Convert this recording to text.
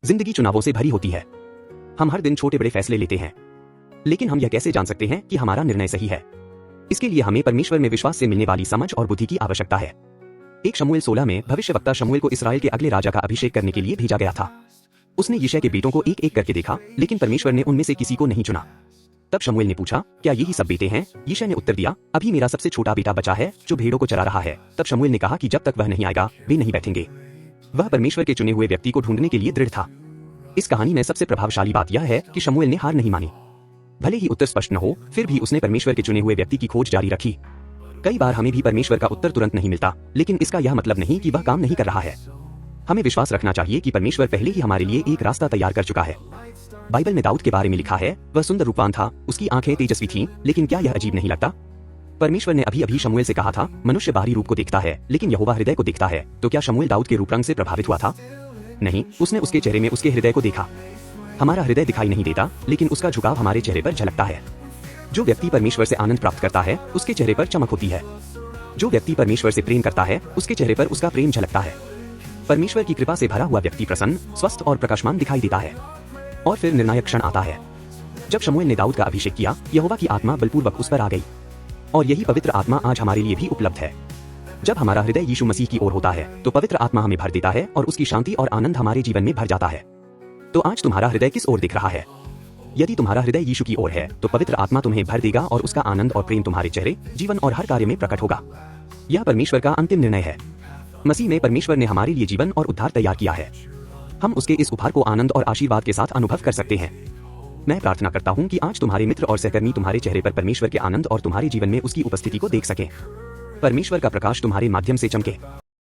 जिंदगी चुनावों से भरी होती है। हम हर दिन छोटे बड़े फैसले लेते हैं, लेकिन हम यह कैसे जान सकते हैं कि हमारा निर्णय सही है? इसके लिए हमें परमेश्वर में विश्वास से मिलने वाली समझ और बुद्धि की आवश्यकता है। 1 शमूएल 16 में भविष्यवक्ता शमूएल को इस्राएल के अगले राजा का अभिषेक करने के लिए भेजा गया था। उसने यिशै के बेटों को एक एक करके देखा, लेकिन परमेश्वर ने उनमें से किसी को नहीं चुना। तब शमूएल ने पूछा, क्या यही सब बेटे हैं? यिशै ने उत्तर दिया, अभी मेरा सबसे छोटा बेटा बचा है जो भेड़ों को चरा रहा है। तब शमूएल ने कहा कि जब तक वह नहीं आएगा वे नहीं बैठेंगे। वह परमेश्वर के चुने हुए व्यक्ति को ढूंढने के लिए दृढ़ था। इस कहानी में सबसे प्रभावशाली बात यह है कि शमूएल ने हार नहीं मानी। भले ही उत्तर स्पष्ट न हो, फिर भी उसने परमेश्वर के चुने हुए व्यक्ति की खोज जारी रखी। कई बार हमें भी परमेश्वर का उत्तर तुरंत नहीं मिलता, लेकिन इसका यह मतलब नहीं कि वह काम नहीं कर रहा है। हमें विश्वास रखना चाहिए कि परमेश्वर पहले ही हमारे लिए एक रास्ता तैयार कर चुका है। बाइबल में दाऊद के बारे में लिखा है, वह सुंदर रूपवान था, उसकी आंखें तेजस्वी थीं, लेकिन क्या यह अजीब नहीं लगता? परमेश्वर ने अभी अभी शमूएल से कहा था, मनुष्य बाहरी रूप को देखता है, लेकिन यहोवा हृदय को देखता है। तो क्या शमूएल दाऊद के रूप रंग से प्रभावित हुआ था? नहीं, उसने उसके चेहरे में उसके हृदय को देखा। हमारा हृदय दिखाई नहीं देता, लेकिन उसका झुकाव हमारे चेहरे पर झलकता है। जो व्यक्ति परमेश्वर से आनंद प्राप्त करता है, उसके चेहरे पर चमक होती है। जो व्यक्ति परमेश्वर से प्रेम करता है, उसके चेहरे पर उसका प्रेम झलकता है। परमेश्वर की कृपा से भरा हुआ व्यक्ति प्रसन्न, स्वस्थ और प्रकाशमान दिखाई देता है। और फिर निर्णायक क्षण आता है। जब शमूएल ने दाऊद का अभिषेक किया, यहोवा की आत्मा बलपूर्वक उस पर आ गई। और यही पवित्र आत्मा आज हमारे लिए भी उपलब्ध है। जब हमारा हृदय यीशु मसीह की ओर होता है, तो पवित्र आत्मा हमें भर देता है और उसकी शांति और आनंद हमारे जीवन में भर जाता है। तो आज तुम्हारा हृदय किस ओर दिख रहा है? यदि तुम्हारा हृदय यीशु की ओर है, तो पवित्र आत्मा तुम्हें भर देगा और उसका आनंद और प्रेम तुम्हारे चेहरे, जीवन और हर कार्य में प्रकट होगा। यह परमेश्वर का अंतिम निर्णय है। मसीह में परमेश्वर ने हमारे लिए जीवन और उद्धार तैयार किया है। हम उसके इस उपहार को आनंद और आशीर्वाद के साथ अनुभव कर सकते हैं। मैं प्रार्थना करता हूँ कि आज तुम्हारे मित्र और सहकर्मी तुम्हारे चेहरे पर परमेश्वर के आनंद और तुम्हारे जीवन में उसकी उपस्थिति को देख सकें। परमेश्वर का प्रकाश तुम्हारे माध्यम से चमके।